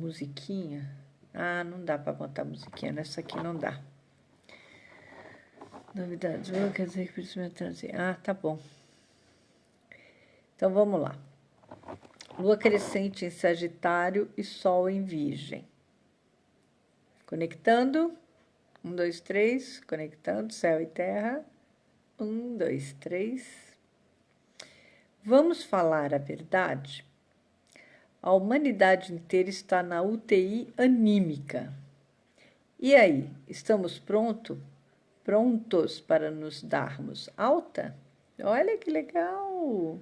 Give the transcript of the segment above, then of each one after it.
musiquinha. Ah, não dá para botar musiquinha, nessa aqui não dá. Novidades, quer dizer que precisa trazer. Ah, tá bom. Então, vamos lá. Lua crescente em Sagitário e Sol em Virgem. Conectando. 1, 2, 3. Conectando céu e terra. 1, 2, 3. Vamos falar a verdade? A humanidade inteira está na UTI anímica. E aí, estamos prontos para nos darmos alta? Olha que legal!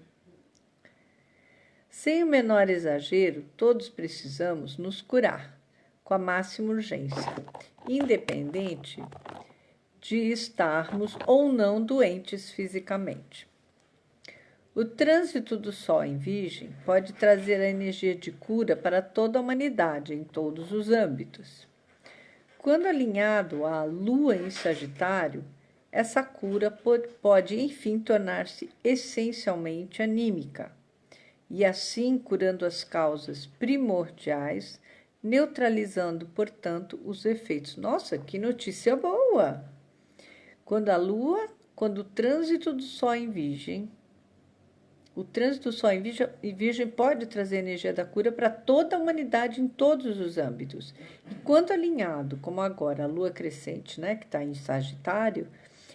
Sem o menor exagero, todos precisamos nos curar com a máxima urgência, independente de estarmos ou não doentes fisicamente. O trânsito do Sol em Virgem pode trazer a energia de cura para toda a humanidade em todos os âmbitos. Quando alinhado à Lua em Sagitário, essa cura pode enfim tornar-se essencialmente anímica, e assim curando as causas primordiais, neutralizando, portanto, os efeitos. Nossa, que notícia boa! Quando o trânsito do Sol em Virgem, o trânsito do Sol em Virgem pode trazer a energia da cura para toda a humanidade em todos os âmbitos. E quando alinhado, como agora, a Lua crescente, né, que está em Sagitário,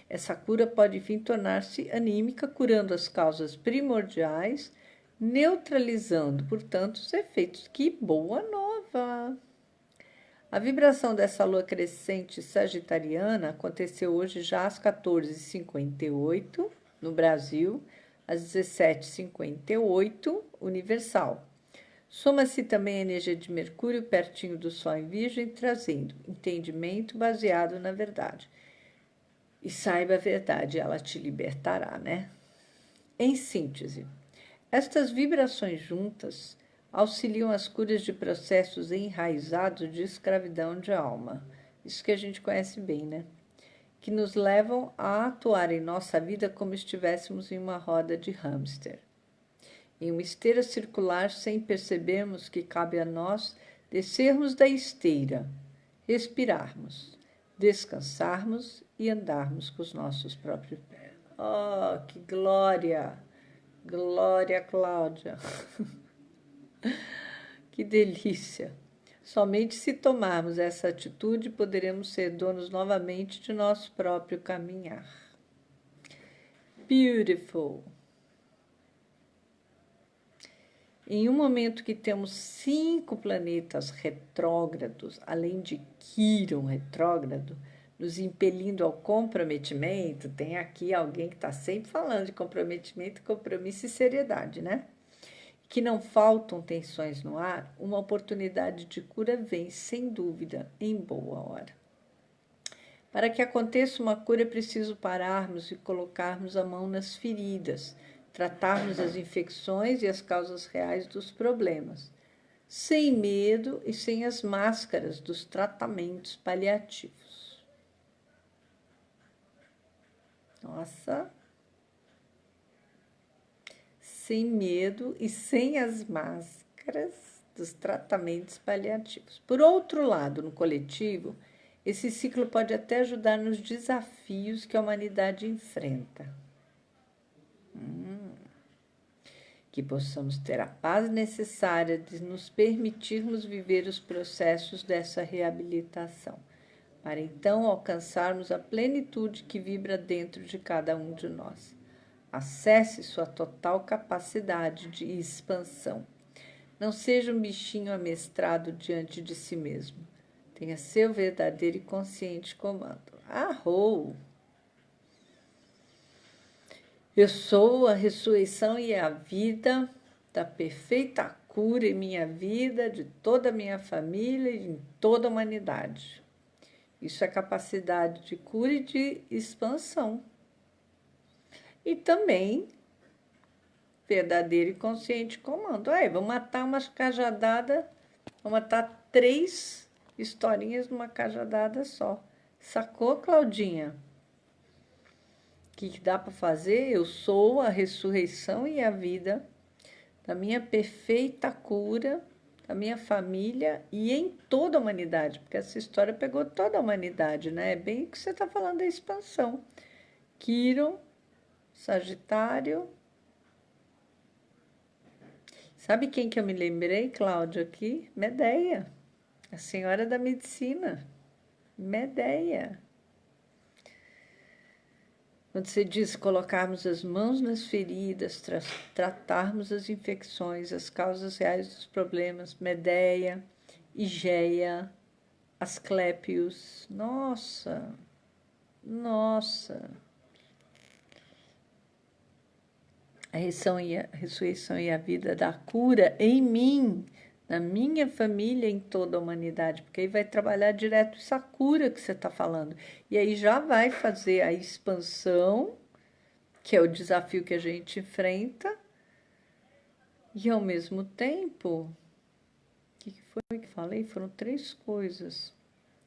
essa cura pode, enfim, tornar-se anímica, curando as causas primordiais, neutralizando, portanto, os efeitos. Que boa nova! A vibração dessa lua crescente sagitariana aconteceu hoje já às 14h58 no Brasil, às 17h58 universal. Soma-se também a energia de Mercúrio pertinho do Sol em Virgem, trazendo entendimento baseado na verdade. E saiba a verdade, ela te libertará, né? Em síntese, estas vibrações juntas auxiliam as curas de processos enraizados de escravidão de alma. Isso que a gente conhece bem, né? Que nos levam a atuar em nossa vida como estivéssemos em uma roda de hamster. Em uma esteira circular, sem percebermos que cabe a nós descermos da esteira, respirarmos, descansarmos e andarmos com os nossos próprios pés. Oh, que glória! Glória, Cláudia! Que delícia! Somente se tomarmos essa atitude, poderemos ser donos novamente de nosso próprio caminhar. Beautiful! Em um momento que temos 5 planetas retrógrados, além de Quirón retrógrado, nos impelindo ao comprometimento, tem aqui alguém que está sempre falando de comprometimento, compromisso e seriedade, né? Que não faltam tensões no ar, uma oportunidade de cura vem, sem dúvida, em boa hora. Para que aconteça uma cura, é preciso pararmos e colocarmos a mão nas feridas, tratarmos as infecções e as causas reais dos problemas, sem medo e sem as máscaras dos tratamentos paliativos. Nossa! Sem medo e sem as máscaras dos tratamentos paliativos. Por outro lado, no coletivo, esse ciclo pode até ajudar nos desafios que a humanidade enfrenta. Que possamos ter a paz necessária de nos permitirmos viver os processos dessa reabilitação, para então alcançarmos a plenitude que vibra dentro de cada um de nós. Acesse sua total capacidade de expansão. Não seja um bichinho amestrado diante de si mesmo. Tenha seu verdadeiro e consciente comando. Arrou! Eu sou a ressurreição e a vida da perfeita cura em minha vida, de toda a minha família e em toda a humanidade. Isso é capacidade de cura e de expansão. E também verdadeiro e consciente comando. Aí, vamos matar umas cajadadas, vamos matar 3 historinhas numa cajadada só. Sacou, Claudinha? O que dá para fazer? Eu sou a ressurreição e a vida da minha perfeita cura a minha família e em toda a humanidade, porque essa história pegou toda a humanidade, né? É bem o que você está falando da expansão. Quiron, Sagitário. Sabe quem que eu me lembrei, Cláudia, aqui? Medeia, a senhora da medicina. Medeia. Quando você diz colocarmos as mãos nas feridas, tratarmos as infecções, as causas reais dos problemas, Medeia, Igeia, Asclépios. Nossa, nossa. A ressurreição e a vida da cura em mim, na minha família, em toda a humanidade, porque aí vai trabalhar direto essa cura que você está falando. E aí já vai fazer a expansão, que é o desafio que a gente enfrenta, e ao mesmo tempo, o que foi que falei? Foram 3 coisas: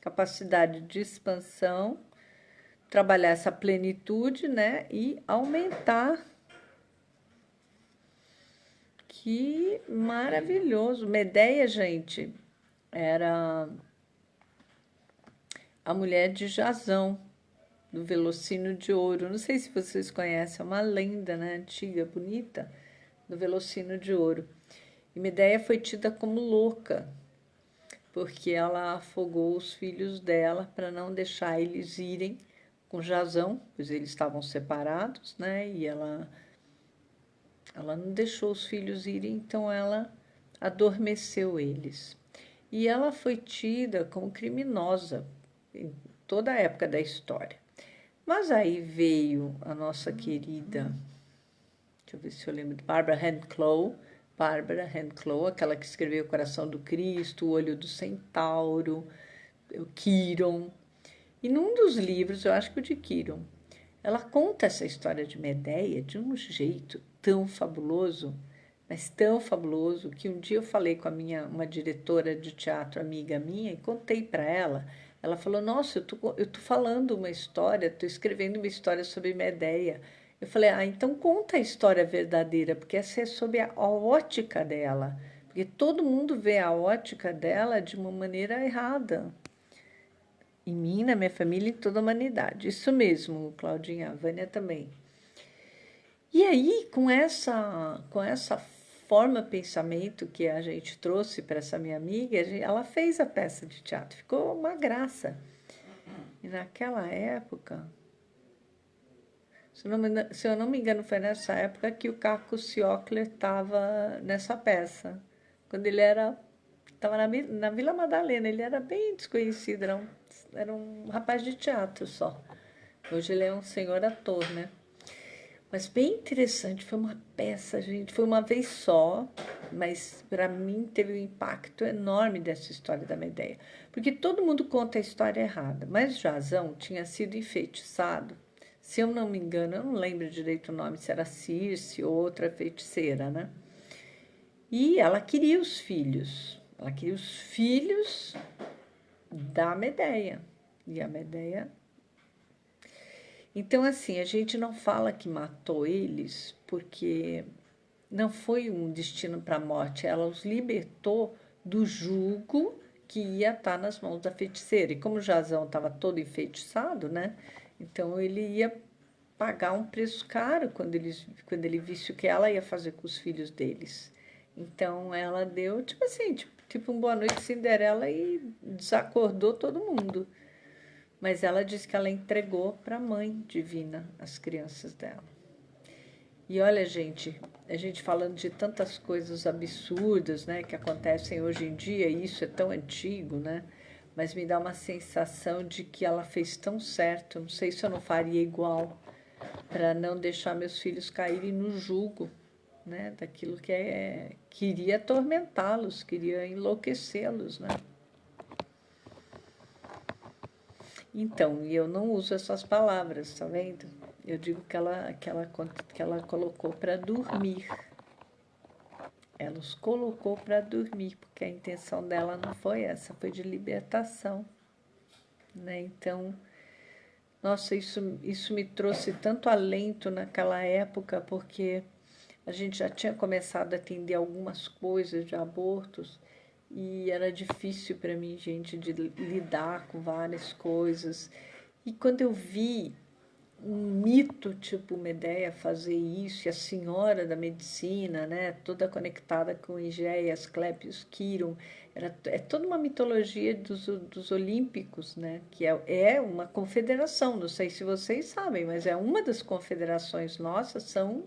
capacidade de expansão, trabalhar essa plenitude, né? E aumentar. Que maravilhoso! Medeia, gente, era a mulher de Jasão, do Velocino de Ouro. Não sei se vocês conhecem, é uma lenda, né, antiga, bonita, do Velocino de Ouro. E Medeia foi tida como louca, porque ela afogou os filhos dela para não deixar eles irem com Jasão, pois eles estavam separados, né? E ela não deixou os filhos irem, então ela adormeceu eles. E ela foi tida como criminosa em toda a época da história. Mas aí veio a nossa querida, deixa eu ver se eu lembro, Barbara Handclough, aquela que escreveu O Coração do Cristo, O Olho do Centauro, o Quiron. E num dos livros, eu acho que o de Quiron, ela conta essa história de Medeia de um jeito tão fabuloso, mas tão fabuloso, que um dia eu falei com uma diretora de teatro amiga minha e contei para ela. Ela falou: Nossa, eu tô falando uma história, estou escrevendo uma história sobre Medeia. Eu falei: Ah, então conta a história verdadeira, porque essa é sobre a ótica dela. Porque todo mundo vê a ótica dela de uma maneira errada. Em mim, na minha família, em toda a humanidade. Isso mesmo, Claudinha, a Vânia também. E aí, com essa forma de pensamento que a gente trouxe para essa minha amiga, ela fez a peça de teatro. Ficou uma graça. E naquela época, se eu não me engano, foi nessa época que o Caco Ciocler estava nessa peça. Quando ele estava na Vila Madalena, ele era bem desconhecido, era um rapaz de teatro só. Hoje ele é um senhor ator, né? Mas bem interessante, foi uma peça, gente, foi uma vez só, mas para mim teve um impacto enorme dessa história da Medeia. Porque todo mundo conta a história errada, mas Jasão tinha sido enfeitiçado. Se eu não me engano, eu não lembro direito o nome, se era Circe ou outra feiticeira, né? E ela queria os filhos da Medeia. E a Medeia. Então, assim, a gente não fala que matou eles porque não foi um destino para a morte, ela os libertou do jugo que ia estar nas mãos da feiticeira. E como o Jasão estava todo enfeitiçado, né? Então ele ia pagar um preço caro quando ele visse o que ela ia fazer com os filhos deles. Então ela deu, tipo assim, tipo um Boa Noite Cinderela e desacordou todo mundo. Mas ela disse que ela entregou para a mãe divina as crianças dela. E olha, a gente falando de tantas coisas absurdas, né, que acontecem hoje em dia, e isso é tão antigo, né? Mas me dá uma sensação de que ela fez tão certo. Não sei se eu não faria igual para não deixar meus filhos caírem no jugo, né, daquilo que queria atormentá-los, queria enlouquecê-los, né? Então, e eu não uso essas palavras, tá vendo? Eu digo que ela colocou para dormir. Ela os colocou para dormir, porque a intenção dela não foi essa, foi de libertação, né? Então, nossa, isso me trouxe tanto alento naquela época, porque a gente já tinha começado a atender algumas coisas de abortos, e era difícil para mim, gente, de lidar com várias coisas. E quando eu vi um mito tipo Medea fazer isso, e a senhora da medicina, né, toda conectada com Higéia, Asclépios, Quirón, é toda uma mitologia dos olímpicos, né, que é uma confederação, não sei se vocês sabem, mas é uma das confederações nossas, são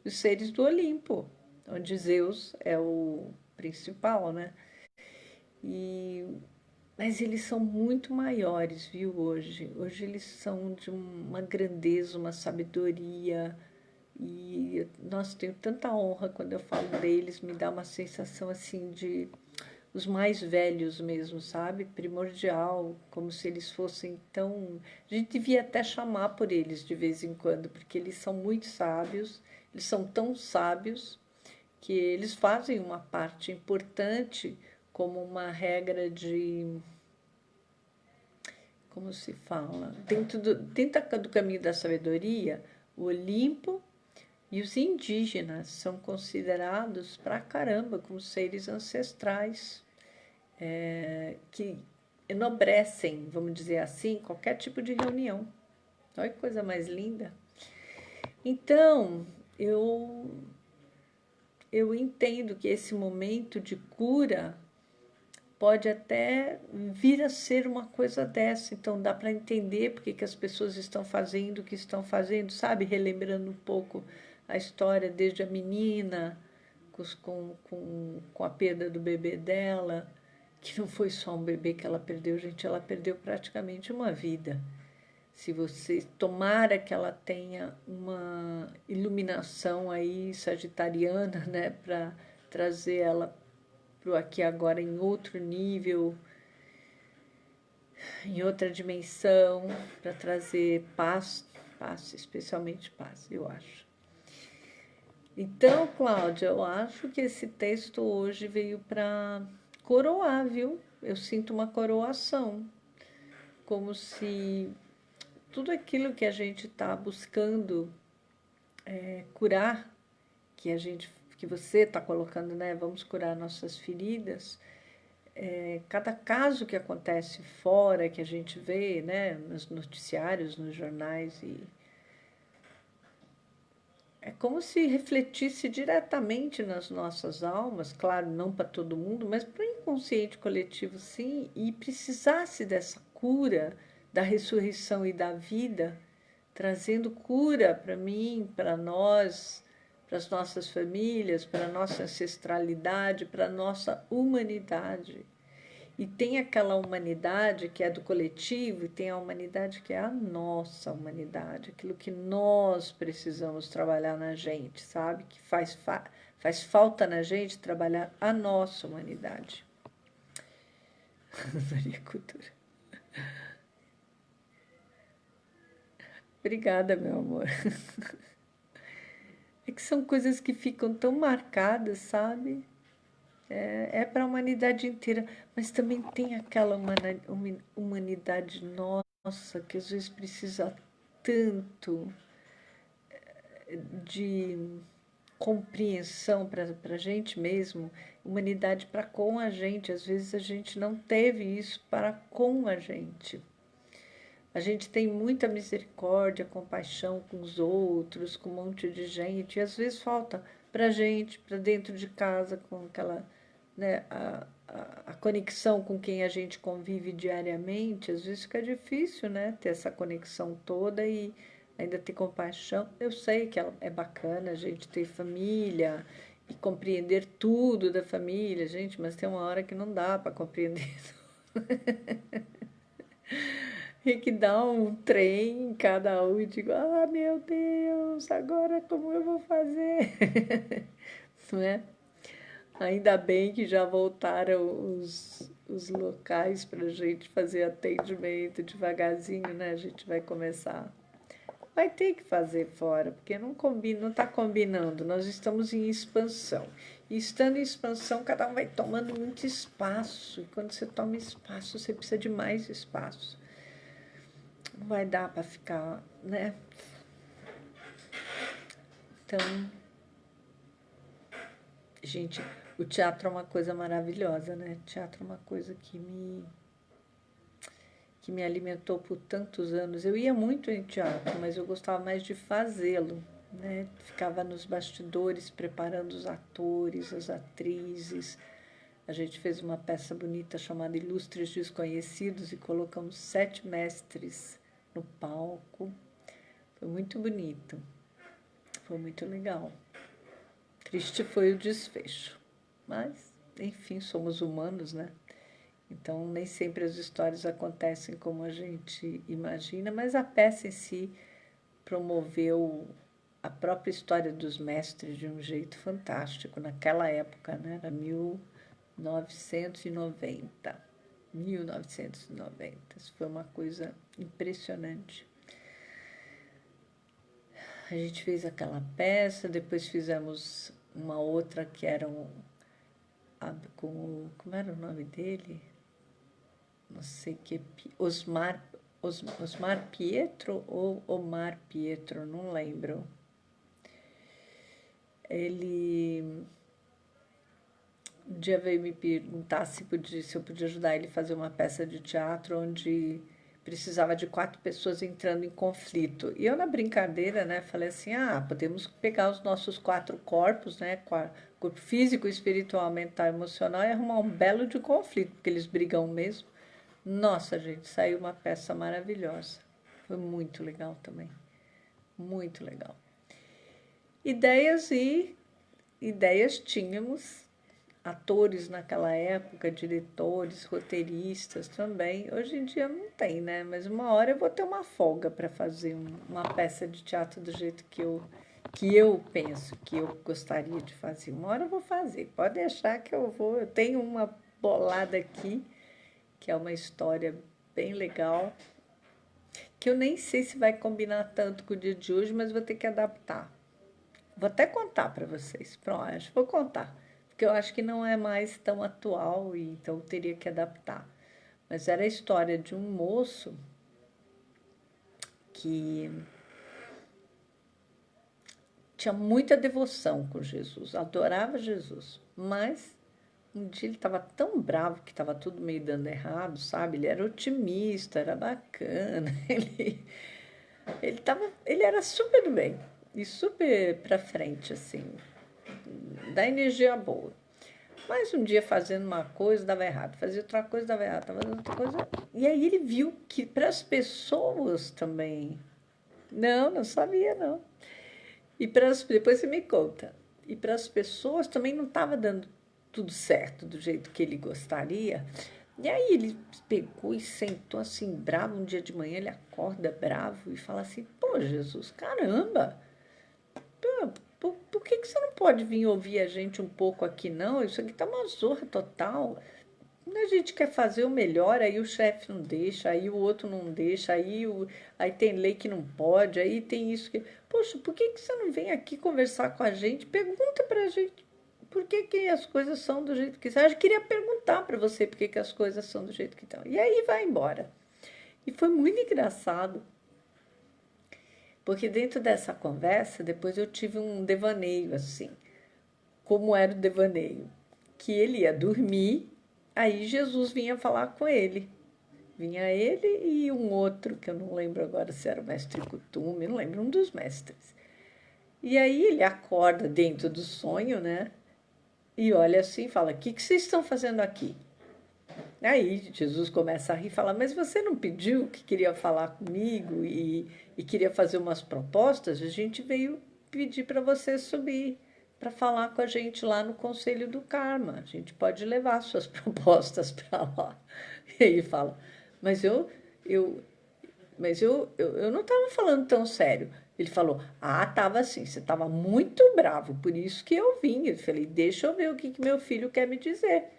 os seres do Olimpo, onde Zeus é o principal, né? E mas eles são muito maiores, viu, hoje. Hoje eles são de uma grandeza, uma sabedoria. E, nossa, tenho tanta honra quando eu falo deles, me dá uma sensação assim de os mais velhos mesmo, sabe? Primordial, como se eles fossem tão. A gente devia até chamar por eles de vez em quando, porque eles são muito sábios, eles são tão sábios que eles fazem uma parte importante como uma regra de como se fala, dentro do caminho da sabedoria, o Olimpo e os indígenas são considerados pra caramba como seres ancestrais que enobrecem, vamos dizer assim, qualquer tipo de reunião. Olha que coisa mais linda. Então, eu entendo que esse momento de cura pode até vir a ser uma coisa dessa. Então dá para entender porque que as pessoas estão fazendo o que estão fazendo, sabe? Relembrando um pouco a história desde a menina com a perda do bebê dela, que não foi só um bebê que ela perdeu, gente, ela perdeu praticamente uma vida. Se você tomara que ela tenha uma iluminação aí sagitariana, né, para trazer ela para o aqui e agora em outro nível, em outra dimensão, para trazer paz, paz, especialmente paz, eu acho. Então, Cláudia, eu acho que esse texto hoje veio para coroar, viu? Eu sinto uma coroação, como se tudo aquilo que a gente está buscando curar, que você está colocando, né? Vamos curar nossas feridas. Cada caso que acontece fora, que a gente vê, né, nos noticiários, nos jornais, e é como se refletisse diretamente nas nossas almas, claro, não para todo mundo, mas para o inconsciente coletivo, sim, e precisasse dessa cura, da ressurreição e da vida, trazendo cura para mim, para nós, para as nossas famílias, para a nossa ancestralidade, para a nossa humanidade. E tem aquela humanidade que é do coletivo, e tem a humanidade que é a nossa humanidade, aquilo que nós precisamos trabalhar na gente, sabe? Que faz falta na gente trabalhar a nossa humanidade. Maria Cultura. Obrigada, meu amor. É que são coisas que ficam tão marcadas, sabe? É para a humanidade inteira, mas também tem aquela humanidade nossa que às vezes precisa tanto de compreensão para a gente mesmo, humanidade para com a gente. Às vezes a gente não teve isso para com a gente. A gente tem muita misericórdia, compaixão com os outros, com um monte de gente, e às vezes falta para a gente, para dentro de casa, com aquela, né, a conexão com quem a gente convive diariamente. Às vezes fica difícil, né, ter essa conexão toda e ainda ter compaixão. Eu sei que é bacana a gente ter família e compreender tudo da família, gente, mas tem uma hora que não dá para compreender. E que dá um trem em cada um e digo, ah, meu Deus, agora como eu vou fazer? Não é? Ainda bem que já voltaram os locais para a gente fazer atendimento devagarzinho, né? A gente vai começar. Vai ter que fazer fora, porque não combina, não está combinando. Nós estamos em expansão. E estando em expansão, cada um vai tomando muito espaço. E quando você toma espaço, você precisa de mais espaço. Não vai dar para ficar, né? Então, gente, O teatro é uma coisa maravilhosa, né? Teatro é uma coisa que me alimentou por tantos anos. Eu ia muito em teatro, mas eu gostava mais de fazê-lo, né? Ficava nos bastidores preparando os atores, as atrizes. A gente fez uma peça bonita chamada Ilustres Desconhecidos e colocamos 7 mestres no palco. Foi muito bonito, foi muito legal. Triste foi o desfecho, mas, enfim, somos humanos, né? Então, nem sempre as histórias acontecem como a gente imagina, mas a peça em si promoveu a própria história dos mestres de um jeito fantástico. Naquela época, né? Era 1990. 1990. Isso foi uma coisa impressionante. A gente fez aquela peça, depois fizemos uma outra que era como era o nome dele? Não sei que, Osmar Pietro ou Omar Pietro, não lembro. Ele um dia veio me perguntar se eu podia ajudar ele a fazer uma peça de teatro onde precisava de 4 pessoas entrando em conflito. E eu, na brincadeira, né, falei assim, podemos pegar os nossos 4 corpos, né, corpo físico, espiritual, mental, emocional, e arrumar um belo de conflito, porque eles brigam mesmo. Nossa, gente, saiu uma peça maravilhosa. Foi muito legal também. Muito legal. Ideias tínhamos, atores naquela época, diretores, roteiristas também. Hoje em dia não tem, né? Mas uma hora eu vou ter uma folga para fazer uma peça de teatro do jeito que eu penso, que eu gostaria de fazer. Uma hora eu vou fazer. Pode deixar que eu vou. Eu tenho uma bolada aqui, que é uma história bem legal, que eu nem sei se vai combinar tanto com o dia de hoje, mas vou ter que adaptar. Vou até contar para vocês. Pronto, acho que vou contar, porque eu acho que não é mais tão atual e então eu teria que adaptar. Mas era a história de um moço que tinha muita devoção com Jesus, adorava Jesus, mas um dia ele estava tão bravo que estava tudo meio dando errado, sabe? Ele era otimista, era bacana, ele era super do bem e super para frente, assim, da energia boa. Mas um dia fazendo uma coisa dava errado, fazia outra coisa dava errado, fazendo outra coisa. E aí ele viu que para as pessoas também. Não sabia, não. Depois você me conta. E para as pessoas também não estava dando tudo certo do jeito que ele gostaria. E aí ele pegou e sentou assim, bravo, um dia de manhã ele acorda bravo e fala assim, pô, Jesus, caramba, por que você não pode vir ouvir a gente um pouco aqui, não? Isso aqui tá uma zorra total. A gente quer fazer o melhor, aí o chefe não deixa, aí o outro não deixa, aí tem lei que não pode, aí tem isso que... Poxa, por que você não vem aqui conversar com a gente? Pergunta pra gente por que as coisas são do jeito que são. Eu queria perguntar para você por que as coisas são do jeito que estão. E aí vai embora. E foi muito engraçado, porque dentro dessa conversa, depois eu tive um devaneio, assim. Como era o devaneio? Que ele ia dormir, aí Jesus vinha falar com ele. Vinha ele e um outro, que eu não lembro agora se era o mestre Kutume, não lembro, um dos mestres. E aí ele acorda dentro do sonho, né? E olha assim e fala, o que vocês estão fazendo aqui? Aí Jesus começa a rir e fala, mas você não pediu que queria falar comigo e queria fazer umas propostas? A gente veio pedir para você subir para falar com a gente lá no Conselho do Karma. A gente pode levar suas propostas para lá. E ele fala, mas eu não estava falando tão sério. Ele falou, estava assim, você estava muito bravo, por isso que eu vim. Eu falei, deixa eu ver o que meu filho quer me dizer.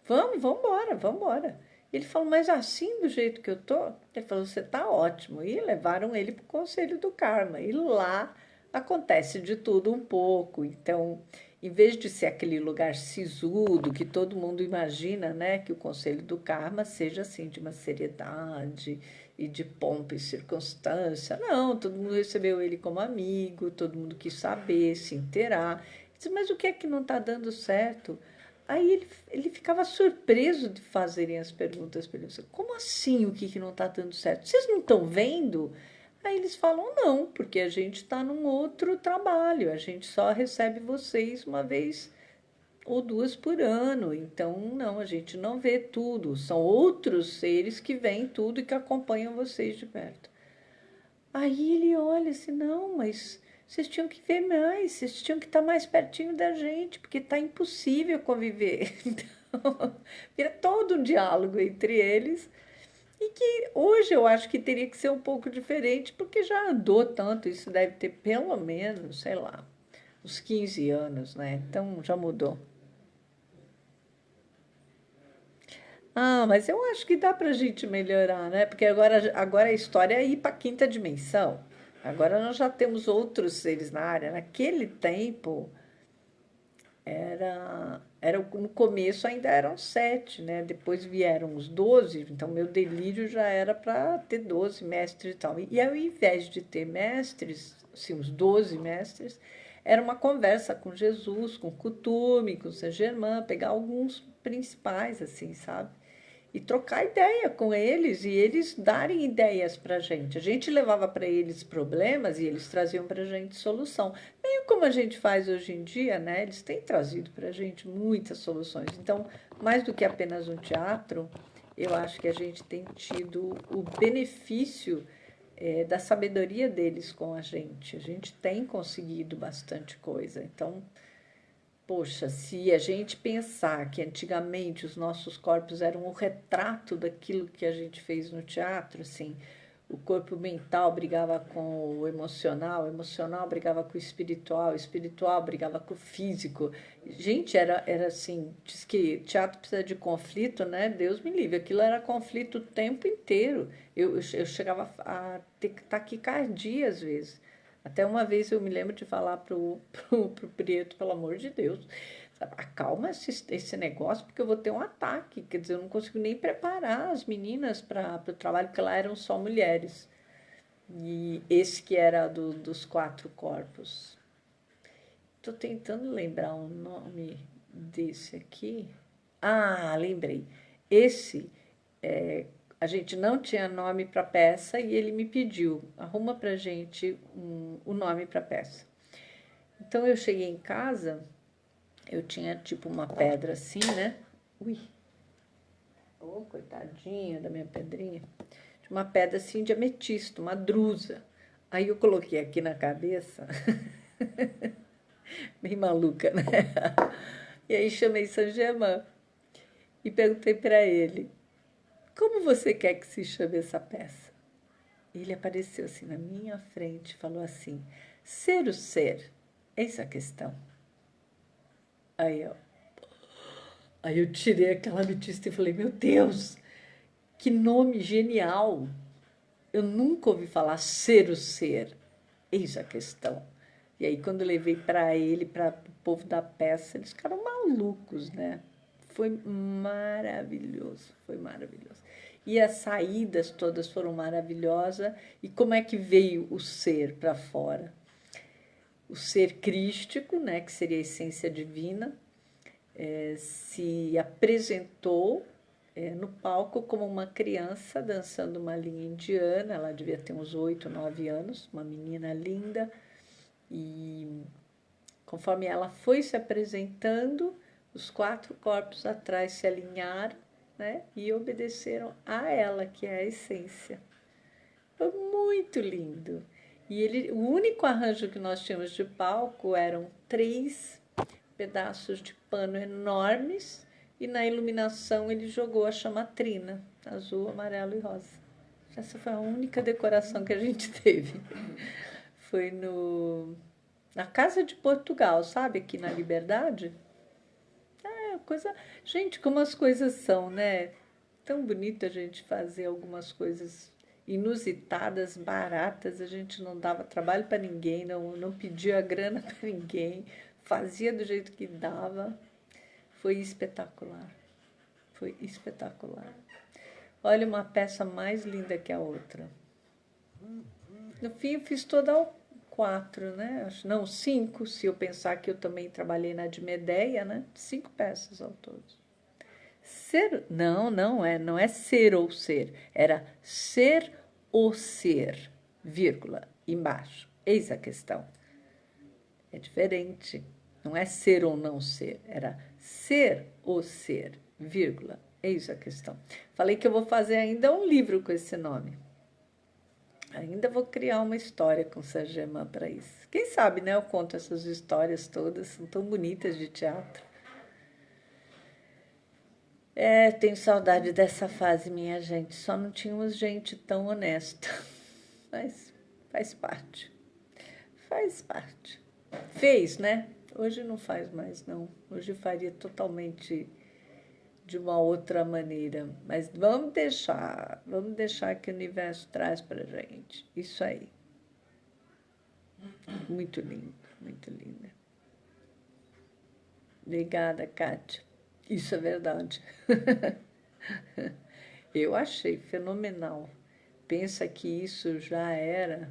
Vamos embora. Ele falou, mas assim, do jeito que eu tô? Ele falou, você tá ótimo. E levaram ele para o Conselho do Karma. E lá acontece de tudo um pouco. Então, em vez de ser aquele lugar sisudo que todo mundo imagina, né, que o Conselho do Karma seja assim, de uma seriedade e de pompa e circunstância. Não, todo mundo recebeu ele como amigo, todo mundo quis saber, se inteirar. Disse, mas o que é que não está dando certo? Aí ele ficava surpreso de fazerem as perguntas para ele. Como assim o que não está dando certo? Vocês não estão vendo? Aí eles falam, não, porque a gente está num outro trabalho, a gente só recebe vocês uma vez ou duas por ano, então não, a gente não vê tudo, são outros seres que veem tudo e que acompanham vocês de perto. Aí ele olha assim, não, mas vocês tinham que ver mais, vocês tinham que estar mais pertinho da gente, porque está impossível conviver. Então, vira todo um diálogo entre eles, e que hoje eu acho que teria que ser um pouco diferente, porque já andou tanto, isso deve ter pelo menos, sei lá, uns 15 anos, né? Então já mudou. Ah, mas eu acho que dá pra gente melhorar, né? Porque agora a história é ir para a quinta dimensão. Agora nós já temos outros seres na área. Naquele tempo, no começo ainda eram 7, né? Depois vieram os 12, então meu delírio já era para ter 12 mestres e tal. E ao invés de ter mestres, assim, os 12 mestres, era uma conversa com Jesus, com Cutume, com Saint Germain, pegar alguns principais, assim, sabe? E trocar ideia com eles e eles darem ideias para a gente. A gente levava para eles problemas e eles traziam para a gente solução. Meio como a gente faz hoje em dia, né? Eles têm trazido para a gente muitas soluções. Então, mais do que apenas um teatro, eu acho que a gente tem tido o benefício da sabedoria deles com a gente. A gente tem conseguido bastante coisa. Então, poxa, se a gente pensar que antigamente os nossos corpos eram o retrato daquilo que a gente fez no teatro, assim, o corpo mental brigava com o emocional brigava com o espiritual brigava com o físico. Gente, era assim, diz que teatro precisa de conflito, né? Deus me livre, aquilo era conflito o tempo inteiro. Eu chegava a ter taquicardia às vezes. Até uma vez eu me lembro de falar pro Prieto, pelo amor de Deus, sabe, acalma esse negócio, porque eu vou ter um ataque. Quer dizer, eu não consigo nem preparar as meninas para o trabalho, porque lá eram só mulheres. E esse que era dos 4 corpos. Estou tentando lembrar o nome desse aqui. Ah, lembrei. Esse, a gente não tinha nome para a peça e ele me pediu, arruma para gente o nome para a peça. Então eu cheguei em casa, eu tinha tipo uma pedra assim, né? Ui, oh, coitadinha da minha pedrinha. Tinha uma pedra assim de ametista, uma drusa. Aí eu coloquei aqui na cabeça, bem maluca, né? E aí chamei Saint Germain e perguntei para ele, como você quer que se chame essa peça? Ele apareceu assim na minha frente e falou assim, ser o ser, eis a questão. Aí eu, Aí eu tirei aquela ametista e falei, meu Deus, que nome genial! Eu nunca ouvi falar ser o ser. Eis a questão. E aí, quando eu levei para ele, para o povo da peça, eles ficaram malucos, né? Foi maravilhoso, foi maravilhoso. E as saídas todas foram maravilhosas. E como é que veio o ser para fora? O ser crístico, né, que seria a essência divina, se apresentou no palco como uma criança dançando uma linha indiana. Ela devia ter uns 8, 9 anos, uma menina linda. E conforme ela foi se apresentando, os 4 corpos atrás se alinharam, né, e obedeceram a ela, que é a essência. Foi muito lindo. E o único arranjo que nós tínhamos de palco eram 3 pedaços de pano enormes e na iluminação ele jogou a chamatrina, azul, amarelo e rosa. Essa foi a única decoração que a gente teve. Foi na Casa de Portugal, sabe? Aqui na Liberdade. É coisa... Gente, como as coisas são, né? Tão bonito a gente fazer algumas coisas inusitadas, baratas. A gente não dava trabalho para ninguém, não pedia grana para ninguém, fazia do jeito que dava. Foi espetacular. Foi espetacular. Olha, uma peça mais linda que a outra. No fim, eu fiz toda 4, né? Não, 5, se eu pensar que eu também trabalhei na de Medeia, né? 5 peças ao todo. Ser, não é ser ou ser, era ser ou ser, vírgula, embaixo. Eis a questão. É diferente. Não é ser ou não ser, era ser ou ser, vírgula. Eis a questão. Falei que eu vou fazer ainda um livro com esse nome. Ainda vou criar uma história com Saint-Germain para isso. Quem sabe, né? Eu conto essas histórias todas, são tão bonitas de teatro. Tenho saudade dessa fase, minha gente. Só não tínhamos gente tão honesta. Mas faz parte. Faz parte. Fez, né? Hoje não faz mais, não. Hoje faria totalmente de uma outra maneira. Mas vamos deixar que o universo traz pra gente. Isso aí. Muito lindo, muito linda. Obrigada, Kátia. Isso é verdade. Eu achei fenomenal. Pensa que isso já era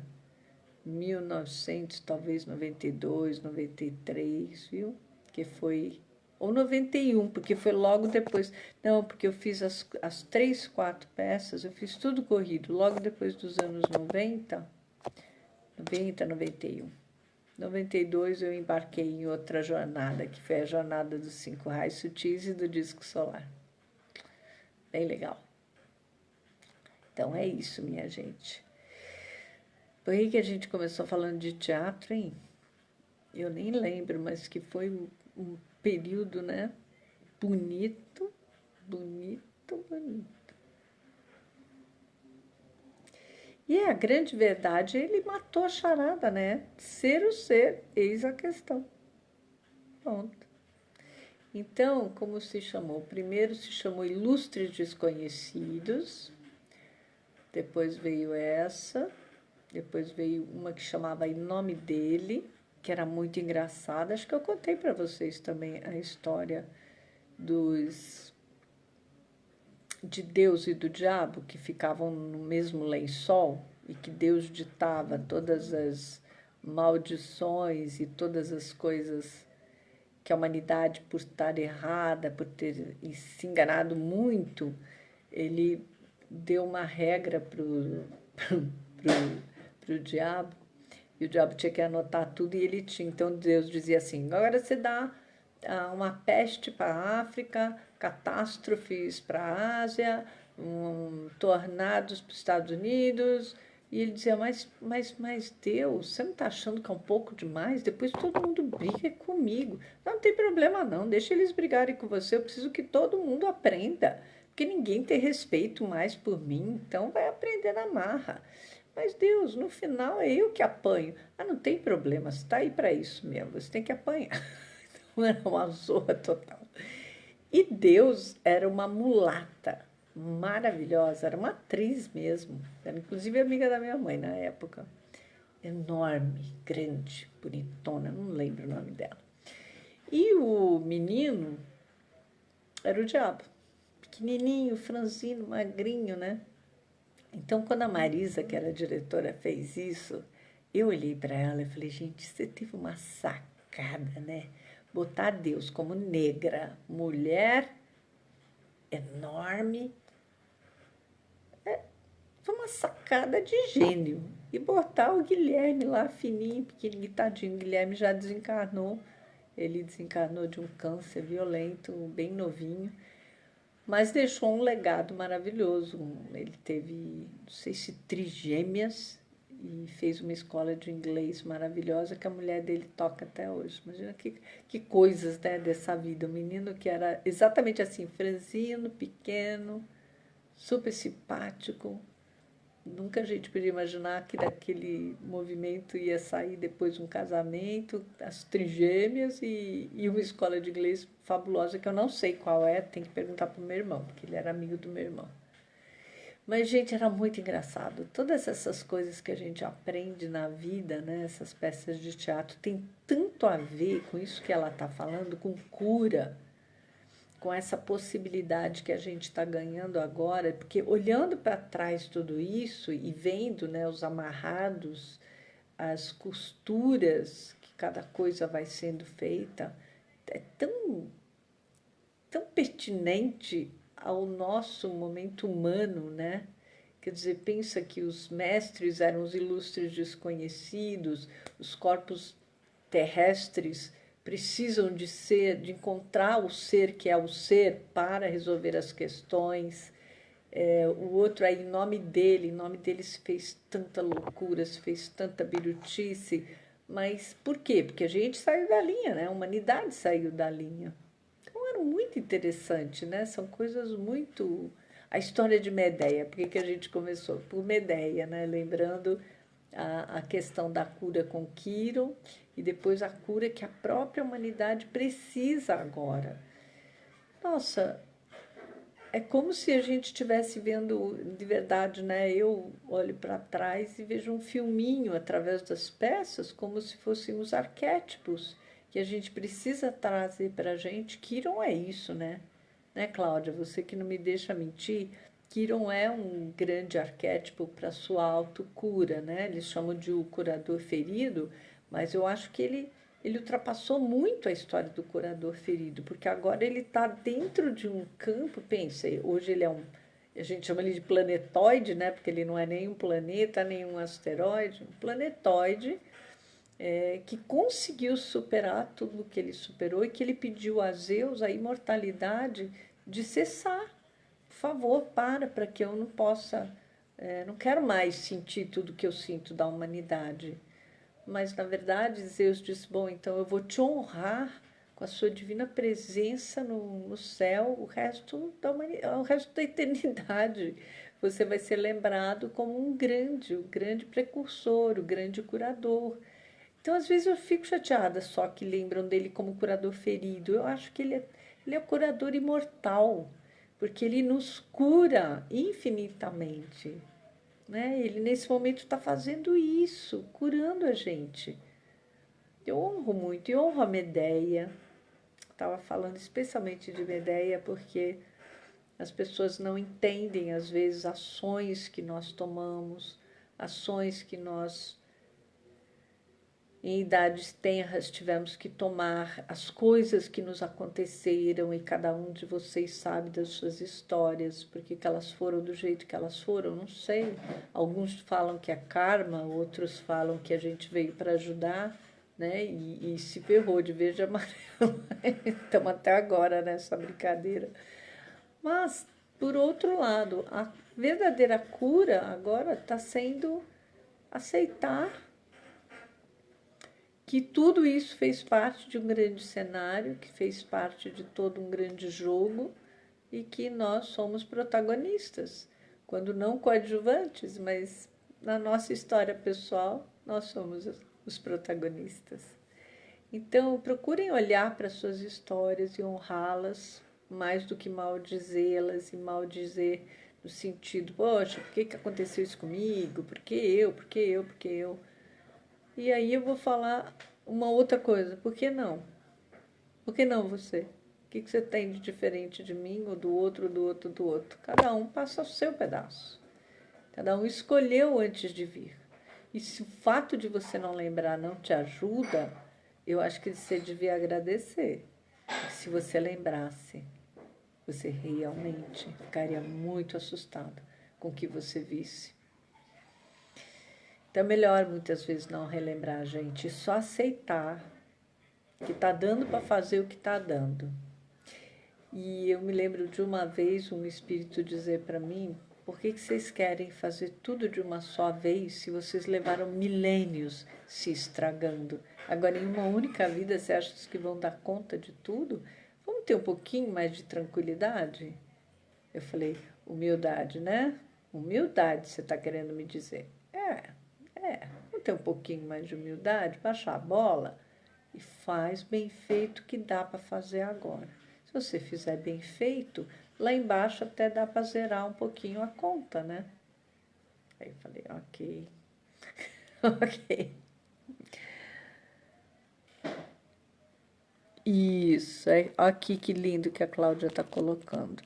1900, talvez 92, 93, viu? Que foi... Ou 91, porque foi logo depois. Não, porque eu fiz as 3, 4 peças, eu fiz tudo corrido, logo depois dos anos 90, 91. 92 eu embarquei em outra jornada, que foi a jornada dos 5 raios sutis e do disco solar. Bem legal. Então é isso, minha gente. Por aí que a gente começou falando de teatro, hein? Eu nem lembro, mas que foi um período, né? Bonito, bonito, bonito. E a grande verdade, ele matou a charada, né? Ser o ser, eis a questão. Pronto. Então, como se chamou? Primeiro se chamou Ilustres Desconhecidos, depois veio essa, depois veio uma que chamava Em Nome Dele, que era muito engraçada. Acho que eu contei para vocês também a história de Deus e do diabo que ficavam no mesmo lençol e que Deus ditava todas as maldições e todas as coisas que a humanidade, por estar errada, por ter se enganado muito, ele deu uma regra pro diabo, e o diabo tinha que anotar tudo e ele tinha. Então Deus dizia assim: agora você dá uma peste para a África, catástrofes para a Ásia, tornados para os Estados Unidos. E ele dizia, mas Deus, você não está achando que é um pouco demais? Depois todo mundo briga comigo. Não, não tem problema não, deixa eles brigarem com você, eu preciso que todo mundo aprenda, porque ninguém tem respeito mais por mim, então vai aprender na marra. Mas Deus, no final é eu que apanho. Ah, não tem problema, você está aí para isso mesmo, você tem que apanhar. Então era uma zorra total. E Deus era uma mulata maravilhosa, era uma atriz mesmo, era inclusive amiga da minha mãe na época. Enorme, grande, bonitona, não lembro o nome dela. E o menino era o diabo, pequenininho, franzino, magrinho, né? Então, quando a Marisa, que era a diretora, fez isso, eu olhei para ela e falei, gente, você teve uma sacada, né? Botar Deus como negra, mulher enorme, foi uma sacada de gênio. E botar o Guilherme lá, fininho, pequenininho, tadinho. O Guilherme já desencarnou. Ele desencarnou de um câncer violento, bem novinho. Mas deixou um legado maravilhoso. Ele teve, não sei se trigêmeas, e fez uma escola de inglês maravilhosa que a mulher dele toca até hoje. Imagina que coisas, né, dessa vida. Um menino que era exatamente assim, franzino, pequeno, super simpático. Nunca a gente podia imaginar que daquele movimento ia sair depois um casamento, as trigêmeas e uma escola de inglês fabulosa, que eu não sei qual é, tem que perguntar para o meu irmão, porque ele era amigo do meu irmão. Mas, gente, era muito engraçado. Todas essas coisas que a gente aprende na vida, né, essas peças de teatro, tem tanto a ver com isso que ela está falando, com cura, com essa possibilidade que a gente está ganhando agora, porque olhando para trás tudo isso e vendo, né, os amarrados, as costuras que cada coisa vai sendo feita, é tão pertinente ao nosso momento humano, né? Quer dizer, pensa que os mestres eram os ilustres desconhecidos, os corpos terrestres precisam de encontrar o ser que é o ser para resolver as questões. O outro aí, em nome dele se fez tanta loucura, se fez tanta birutice, mas por quê? Porque a gente saiu da linha, né? A humanidade saiu da linha. Então era muito interessante, né? São coisas muito... A história de Medeia, por que a gente começou? Por Medeia, né? Lembrando a questão da cura com Quiron e depois a cura que a própria humanidade precisa agora. Nossa, é como se a gente estivesse vendo, de verdade, né? Eu olho para trás e vejo um filminho através das peças, como se fossem os arquétipos que a gente precisa trazer para a gente. Quiron é isso, né? Né, Cláudia? Você que não me deixa mentir, Quiron é um grande arquétipo para a sua autocura, né? Eles chamam de o curador ferido, mas eu acho que ele ultrapassou muito a história do curador ferido, porque agora ele está dentro de um campo, pensa, hoje ele é a gente chama ele de planetoide, né? Porque ele não é nem um planeta, nem um asteroide, um planetoide que conseguiu superar tudo o que ele superou e que ele pediu a Zeus a imortalidade de cessar. Por favor, para que eu não possa, não quero mais sentir tudo que eu sinto da humanidade. Mas, na verdade, Zeus disse, bom, então eu vou te honrar com a sua divina presença no céu o resto da eternidade. Você vai ser lembrado como o grande precursor, o grande curador. Então, às vezes, eu fico chateada só que lembram dele como curador ferido. Eu acho que ele é o curador imortal, porque ele nos cura infinitamente. Né? Ele, nesse momento, está fazendo isso, curando a gente. Eu honro muito, eu honro a Medeia. Estava falando especialmente de Medeia porque as pessoas não entendem, às vezes, ações que nós tomamos, ações que nós, em idades tenras, tivemos que tomar, as coisas que nos aconteceram, e cada um de vocês sabe das suas histórias, porque que elas foram do jeito que elas foram, não sei. Alguns falam que é karma, outros falam que a gente veio para ajudar, né? E se ferrou de verde e amarelo. Estamos até agora nessa brincadeira. Mas, por outro lado, a verdadeira cura agora está sendo aceitar que tudo isso fez parte de um grande cenário, que fez parte de todo um grande jogo e que nós somos protagonistas, quando não coadjuvantes, mas na nossa história pessoal nós somos os protagonistas. Então, procurem olhar para suas histórias e honrá-las, mais do que maldizê-las e maldizer no sentido, poxa, por que aconteceu isso comigo? Por que eu? Por que eu? Por que eu? E aí eu vou falar uma outra coisa. Por que não? Por que não você? O que você tem de diferente de mim, ou do outro, do outro, do outro? Cada um passa o seu pedaço. Cada um escolheu antes de vir. E se o fato de você não lembrar não te ajuda, eu acho que você devia agradecer. E se você lembrasse, você realmente ficaria muito assustado com o que você visse. Então é melhor muitas vezes não relembrar a gente, só aceitar que está dando para fazer o que está dando. E eu me lembro de uma vez um espírito dizer para mim, por que vocês querem fazer tudo de uma só vez se vocês levaram milênios se estragando? Agora, em uma única vida, você acha que vão dar conta de tudo? Vamos ter um pouquinho mais de tranquilidade? Eu falei, humildade, né? Humildade, você está querendo me dizer. Vamos ter um pouquinho mais de humildade, baixar a bola e faz bem feito que dá para fazer agora. Se você fizer bem feito, lá embaixo até dá para zerar um pouquinho a conta, né? Aí eu falei, ok, ok. Isso, aqui que lindo que a Cláudia está colocando.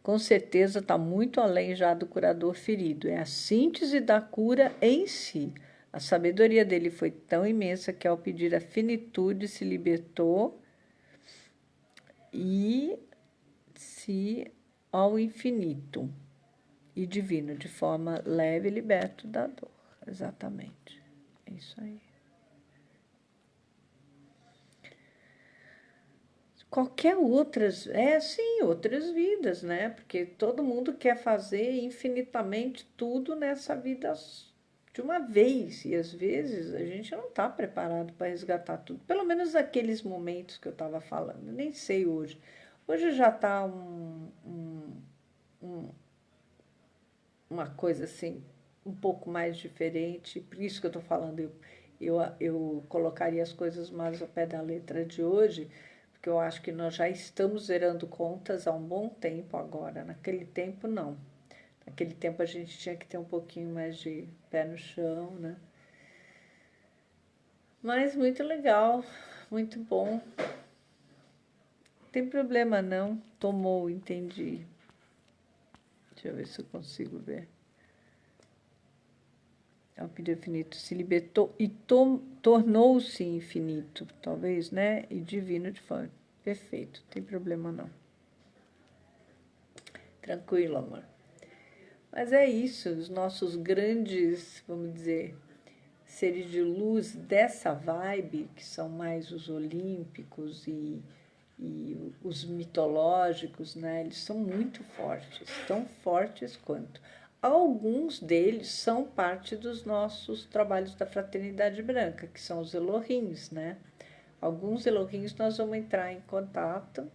Com certeza está muito além já do curador ferido. É a síntese da cura em si. A sabedoria dele foi tão imensa que, ao pedir a finitude, se libertou e se ao infinito e divino, de forma leve e liberto da dor. Exatamente. É isso aí. Qualquer outras, sim, outras vidas, né? Porque todo mundo quer fazer infinitamente tudo nessa vida de uma vez. E às vezes a gente não está preparado para resgatar tudo. Pelo menos aqueles momentos que eu estava falando. Nem sei hoje. Hoje já está uma coisa assim, um pouco mais diferente. Por isso que eu estou falando, eu colocaria as coisas mais ao pé da letra de hoje, porque eu acho que nós já estamos zerando contas há um bom tempo agora. Naquele tempo, não. Naquele tempo a gente tinha que ter um pouquinho mais de pé no chão, né? Mas muito legal, muito bom. Não tem problema não. Tomou, entendi. Deixa eu ver se eu consigo ver. Ao pedir infinito, se libertou e tornou-se infinito, talvez, né? E divino de forma. Perfeito, não tem problema não. Tranquilo, amor. Mas é isso, os nossos grandes, vamos dizer, seres de luz dessa vibe, que são mais os olímpicos e os mitológicos, né? Eles são muito fortes, tão fortes quanto. Alguns deles são parte dos nossos trabalhos da Fraternidade Branca, que são os Elohins, né? Alguns Elohins nós vamos entrar em contato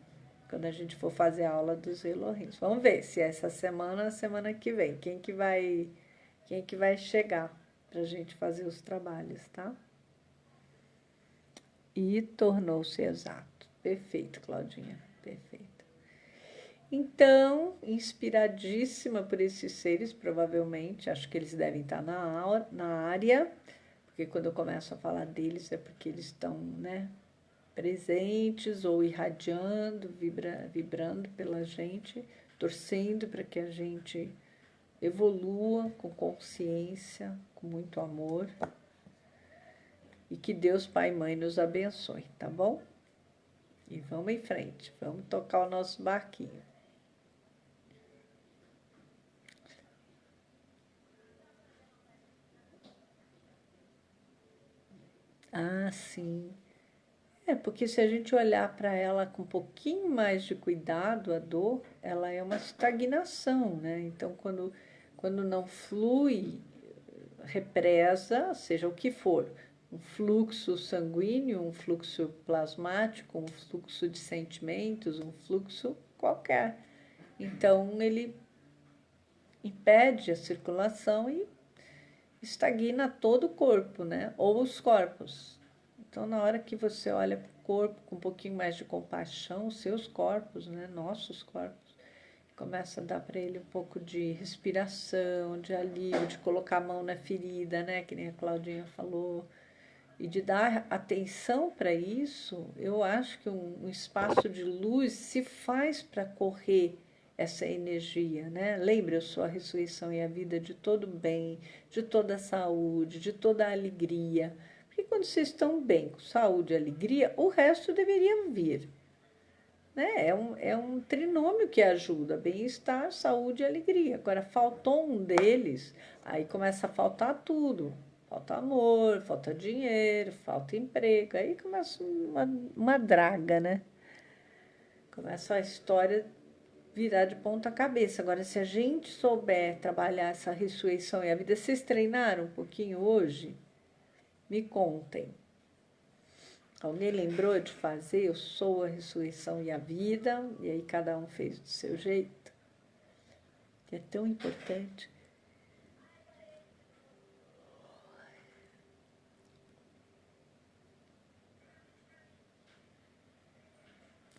quando a gente for fazer a aula dos Elohins. Vamos ver se essa semana ou semana que vem. Quem que vai chegar para a gente fazer os trabalhos, tá? E tornou-se exato. Perfeito, Claudinha. Perfeito. Então, inspiradíssima por esses seres, provavelmente, acho que eles devem estar na área, porque quando eu começo a falar deles é porque eles estão, né, presentes ou irradiando, vibrando pela gente, torcendo para que a gente evolua com consciência, com muito amor. E que Deus, Pai e Mãe, nos abençoe, tá bom? E vamos em frente, vamos tocar o nosso barquinho. Ah, sim. Porque se a gente olhar para ela com um pouquinho mais de cuidado, a dor, ela é uma estagnação, né? Então, quando não flui, represa, seja o que for, um fluxo sanguíneo, um fluxo plasmático, um fluxo de sentimentos, um fluxo qualquer. Então, ele impede a circulação e estagna todo o corpo, né? Ou os corpos. Então, na hora que você olha para o corpo com um pouquinho mais de compaixão, os seus corpos, né? Nossos corpos, começa a dar para ele um pouco de respiração, de alívio, de colocar a mão na ferida, né? Que nem a Claudinha falou. E de dar atenção para isso, eu acho que um espaço de luz se faz para correr essa energia, né? Lembra, eu sou a ressurreição e a vida de todo bem, de toda a saúde, de toda a alegria. Porque quando vocês estão bem, com saúde e alegria, o resto deveria vir. Né? É um trinômio que ajuda, bem-estar, saúde e alegria. Agora, faltou um deles, aí começa a faltar tudo. Falta amor, falta dinheiro, falta emprego. Aí começa uma draga, né? Começa a história virar de ponta cabeça. Agora, se a gente souber trabalhar essa ressurreição e a vida, vocês treinaram um pouquinho hoje? Me contem. Alguém lembrou de fazer? Eu sou a ressurreição e a vida, e aí cada um fez do seu jeito. Que é tão importante.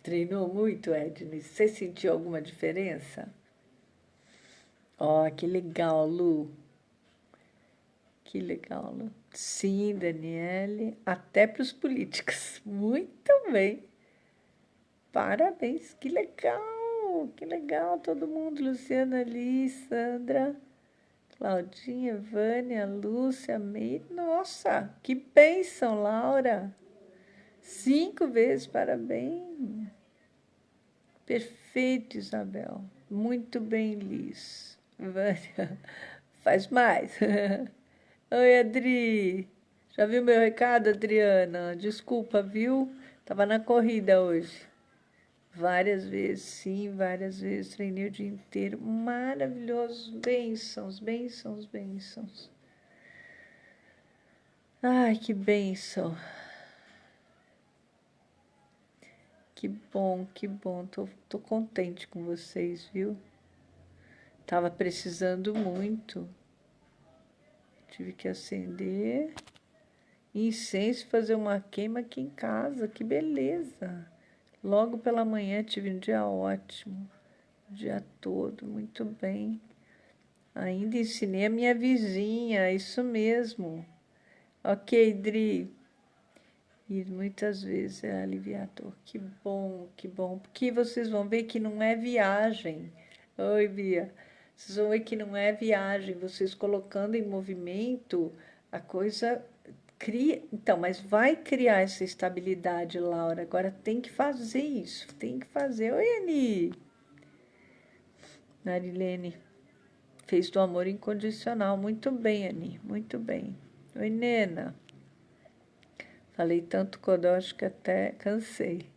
Treinou muito, Edne? Você sentiu alguma diferença? Ó, que legal, Lu. Que legal, Lu. Sim, Daniele. Até para os políticos. Muito bem. Parabéns. Que legal. Que legal todo mundo. Luciana, ali, Sandra, Claudinha, Vânia, Lúcia, Meire. Nossa, que bênção, Laura. 5 vezes, parabéns. Perfeito, Isabel. Muito bem, Liz. Vânia, faz mais. Oi, Adri. Já viu meu recado, Adriana? Desculpa, viu? Tava na corrida hoje. Várias vezes, sim, várias vezes. Treinei o dia inteiro. Maravilhoso. Bênçãos, bênçãos, bênçãos. Ai, que bênção. Que bom, que bom. Tô contente com vocês, viu? Tava precisando muito. Tive que acender incenso e fazer uma queima aqui em casa. Que beleza! Logo pela manhã tive um dia ótimo. O dia todo, muito bem. Ainda ensinei a minha vizinha, isso mesmo. Ok, Dri. E muitas vezes é aliviador. Que bom, que bom. Porque vocês vão ver que não é viagem. Oi, Bia. Vocês vão ver que não é viagem. Vocês colocando em movimento, a coisa cria. Então, mas vai criar essa estabilidade, Laura. Agora tem que fazer isso. Tem que fazer. Oi, Ani. Marilene. Fez do amor incondicional. Muito bem, Ani. Muito bem. Oi, Nena. Falei tanto codó, acho que até cansei.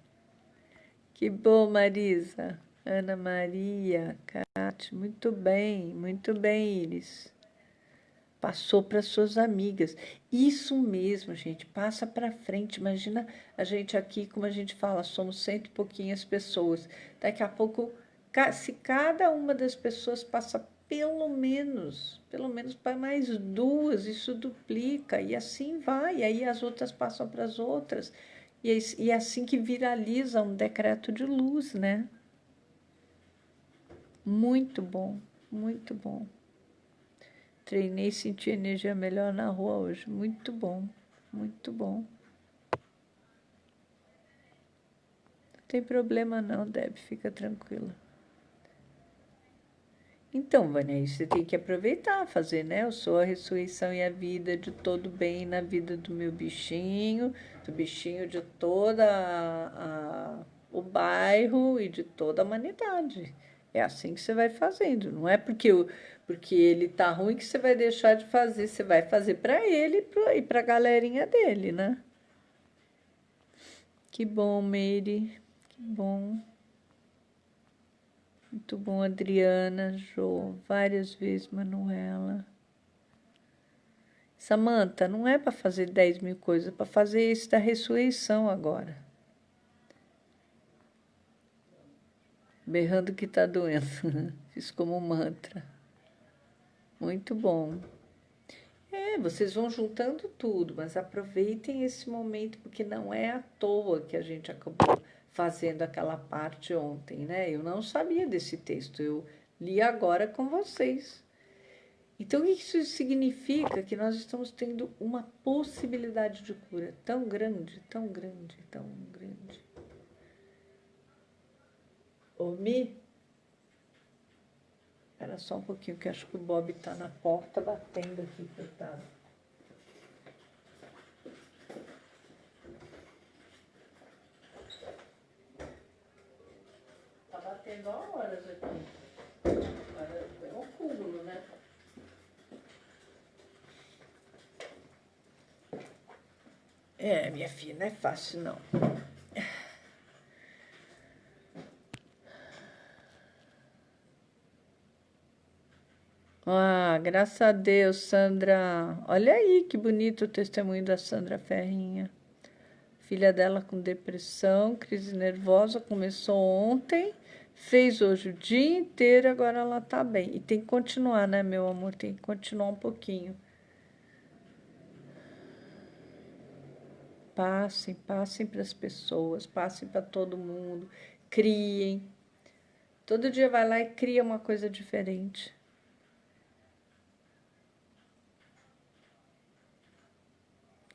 Que bom, Marisa. Ana Maria, Cátia. Muito bem, Iris. Passou para suas amigas. Isso mesmo, gente. Passa para frente. Imagina a gente aqui, como a gente fala, somos 100 e pouquinhas pessoas. Daqui a pouco, se cada uma das pessoas passa pelo menos para mais 2, isso duplica, e assim vai, e aí as outras passam para as outras, e é assim que viraliza um decreto de luz, né? Muito bom, muito bom. Treinei e senti energia melhor na rua hoje, muito bom, muito bom. Não tem problema não, Deb, fica tranquila. Então, Vânia, você tem que aproveitar, fazer, né? Eu sou a ressurreição e a vida de todo bem na vida do meu bichinho, do bichinho de toda o bairro e de toda a humanidade. É assim que você vai fazendo. Não é porque ele tá ruim que você vai deixar de fazer. Você vai fazer para ele e para a galerinha dele, né? Que bom, Meire. Que bom. Muito bom, Adriana, Jô, várias vezes, Manuela. Samanta, não é para fazer 10.000 coisas, é para fazer esse da ressurreição agora. Berrando que tá doendo. Fiz como mantra. Muito bom. Vocês vão juntando tudo, mas aproveitem esse momento, porque não é à toa que a gente acabou fazendo aquela parte ontem, né? Eu não sabia desse texto, eu li agora com vocês. Então, isso significa que nós estamos tendo uma possibilidade de cura tão grande, tão grande, tão grande. Ô, Mi, espera só um pouquinho, que acho que o Bob está na porta batendo aqui, coitado. Está batendo há horas aqui. É um cúmulo, né? Minha filha, não é fácil, não. Ah, graças a Deus, Sandra. Olha aí que bonito o testemunho da Sandra Ferrinha. Filha dela com depressão, crise nervosa, começou ontem, fez hoje o dia inteiro, agora ela tá bem. E tem que continuar, né, meu amor? Tem que continuar um pouquinho. Passem para as pessoas, passem para todo mundo, criem. Todo dia vai lá e cria uma coisa diferente.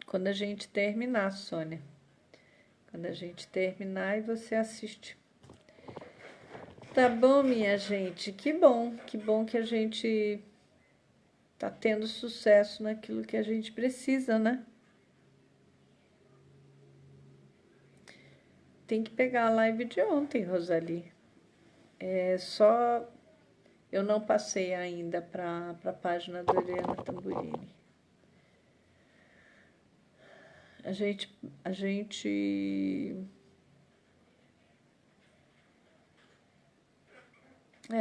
Quando a gente terminar, Sônia. Quando a gente terminar e você assiste. Tá bom, minha gente? Que bom que a gente tá tendo sucesso naquilo que a gente precisa, né? Tem que pegar a live de ontem, Rosali. É só eu não passei ainda para a página da Oriana Tamburini. A gente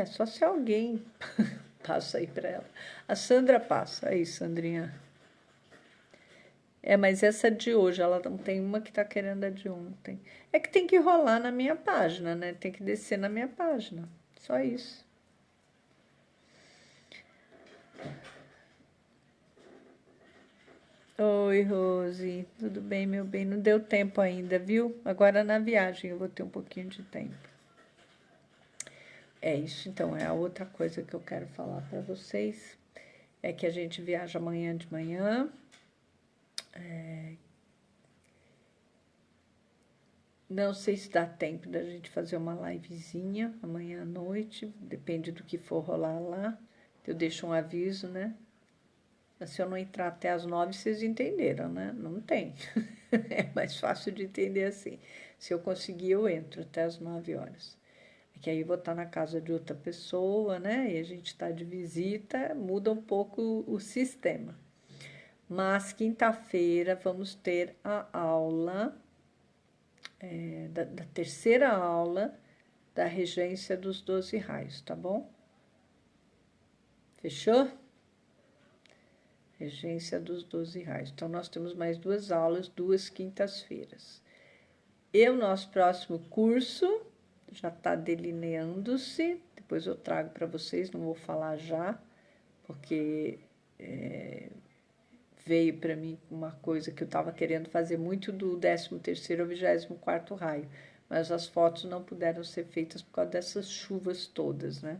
só se alguém passa aí para ela. A Sandra passa. Aí, Sandrinha. Mas essa de hoje, ela não tem uma que tá querendo a de ontem. É que tem que rolar na minha página, né? Tem que descer na minha página. Só isso. Oi, Rose. Tudo bem, meu bem? Não deu tempo ainda, viu? Agora na viagem eu vou ter um pouquinho de tempo. É isso, então, é a outra coisa que eu quero falar para vocês. É que a gente viaja amanhã de manhã. Não sei se dá tempo da gente fazer uma livezinha amanhã à noite, depende do que for rolar lá. Eu deixo um aviso, né? Se eu não entrar até as 9, vocês entenderam, né? Não tem. É mais fácil de entender assim. Se eu conseguir, eu entro até as 9 horas. É que aí eu vou estar na casa de outra pessoa, né? E a gente está de visita, muda um pouco o sistema. Mas quinta-feira vamos ter a aula, da terceira aula da regência dos 12 raios, tá bom? Fechou? Regência dos 12 raios. Então, nós temos mais 2 aulas, 2 quintas-feiras. E o nosso próximo curso já está delineando-se. Depois eu trago para vocês, não vou falar já, porque veio para mim uma coisa que eu estava querendo fazer muito do 13º ao 24º raio. Mas as fotos não puderam ser feitas por causa dessas chuvas todas, né?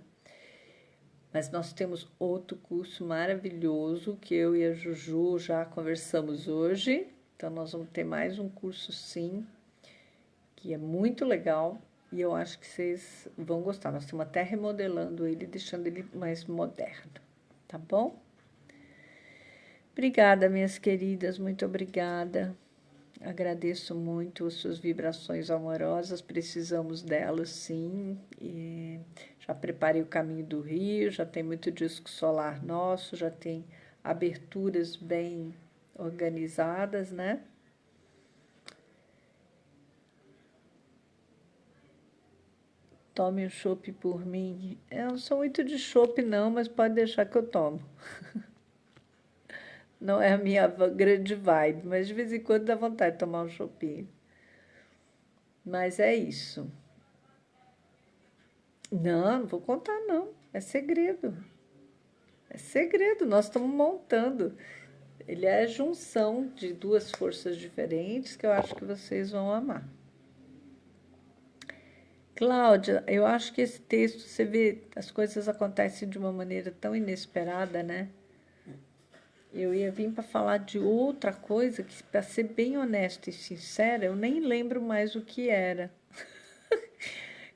Mas nós temos outro curso maravilhoso que eu e a Juju já conversamos hoje. Então, nós vamos ter mais um curso, sim, que é muito legal e eu acho que vocês vão gostar. Nós estamos até remodelando ele, deixando ele mais moderno, tá bom? Obrigada, minhas queridas, muito obrigada. Agradeço muito as suas vibrações amorosas, precisamos delas, sim. E já preparei o caminho do Rio, já tem muito disco solar nosso, já tem aberturas bem organizadas, né? Tome um chopp por mim. Eu não sou muito de chopp, não, mas pode deixar que eu tomo. Não é a minha grande vibe, mas de vez em quando dá vontade de tomar um choppinho. Mas é isso. Não vou contar, não. É segredo. É segredo, nós estamos montando. Ele é a junção de 2 forças diferentes que eu acho que vocês vão amar. Cláudia, eu acho que esse texto, você vê, as coisas acontecem de uma maneira tão inesperada, né? Eu ia vir para falar de outra coisa que, para ser bem honesta e sincera, eu nem lembro mais o que era.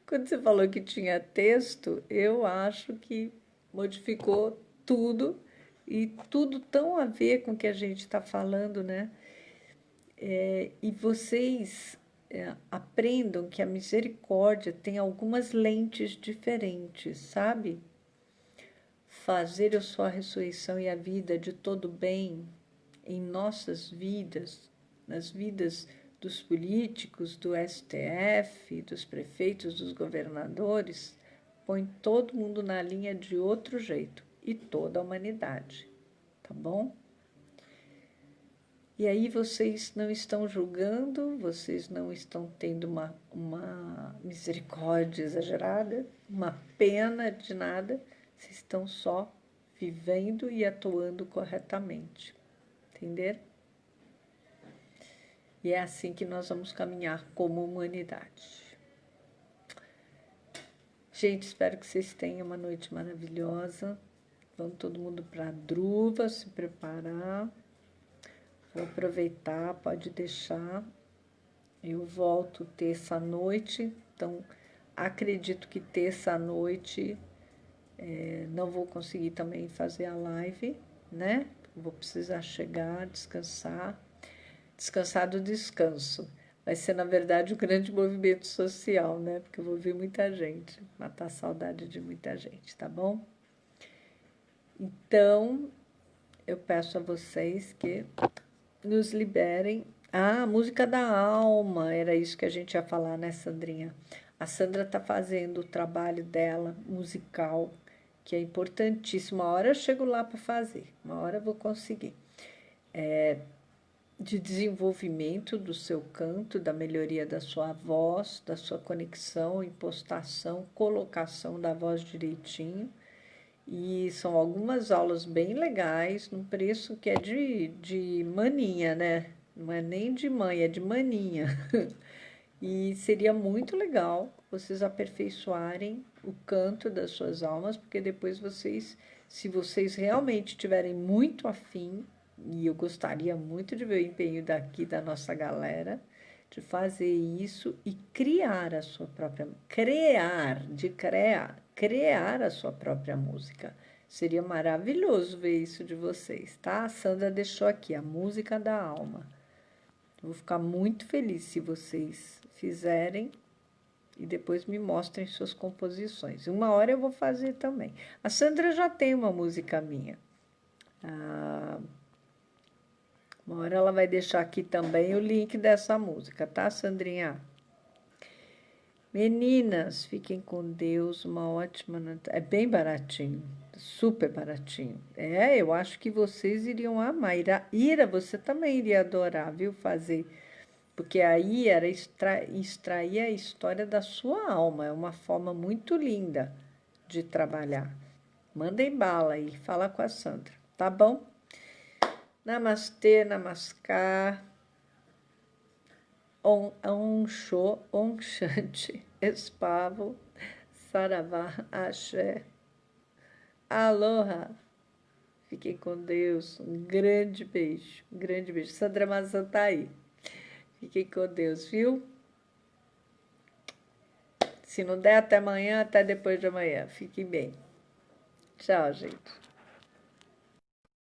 Quando você falou que tinha texto, eu acho que modificou tudo e tudo tão a ver com o que a gente está falando, né? E vocês aprendam que a misericórdia tem algumas lentes diferentes, sabe? Fazer eu sou a ressurreição e a vida de todo bem em nossas vidas, nas vidas dos políticos, do STF, dos prefeitos, dos governadores, põe todo mundo na linha de outro jeito e toda a humanidade, tá bom? E aí vocês não estão julgando, vocês não estão tendo uma misericórdia exagerada, uma pena de nada, vocês estão só vivendo e atuando corretamente. Entenderam? E é assim que nós vamos caminhar como humanidade. Gente, espero que vocês tenham uma noite maravilhosa. Vamos todo mundo para a Druva se preparar. Vou aproveitar, pode deixar. Eu volto terça-noite, então acredito que terça-noite não vou conseguir também fazer a live, né? Vou precisar chegar, descansar do descanso. Vai ser, na verdade, um grande movimento social, né? Porque eu vou ver muita gente, matar a saudade de muita gente, tá bom? Então, eu peço a vocês que nos liberem. Ah, música da alma, era isso que a gente ia falar, né, Sandrinha? A Sandra está fazendo o trabalho dela, musical, que é importantíssimo. Uma hora eu chego lá para fazer, uma hora eu vou conseguir. De desenvolvimento do seu canto, da melhoria da sua voz, da sua conexão, impostação, colocação da voz direitinho. E são algumas aulas bem legais, num preço que é de maninha, né? Não é nem de mãe, é de maninha. E seria muito legal vocês aperfeiçoarem o canto das suas almas, porque depois vocês, se vocês realmente tiverem muito afim, e eu gostaria muito de ver o empenho daqui da nossa galera, de fazer isso e criar a sua própria, criar a sua própria música. Seria maravilhoso ver isso de vocês, tá? A Sandra deixou aqui a música da alma. Vou ficar muito feliz se vocês fizerem e depois me mostrem suas composições. Uma hora eu vou fazer também. A Sandra já tem uma música minha. Uma hora ela vai deixar aqui também o link dessa música, tá, Sandrinha? Meninas, fiquem com Deus, uma ótima noite. É bem baratinho, super baratinho. É, eu acho que vocês iriam amar. Ira, você também iria adorar, viu, fazer. Porque aí era extrair a história da sua alma. É uma forma muito linda de trabalhar. Mandem bala aí, fala com a Sandra, tá bom? Namastê, namaskar. Om Sho, Om Shanti, Espavo, Saravá, Axé, Aloha. Fiquem com Deus. Um grande beijo, um grande beijo. Sandra Mazan tá aí. Fiquem com Deus, viu? Se não der até amanhã, até depois de amanhã. Fiquem bem. Tchau, gente.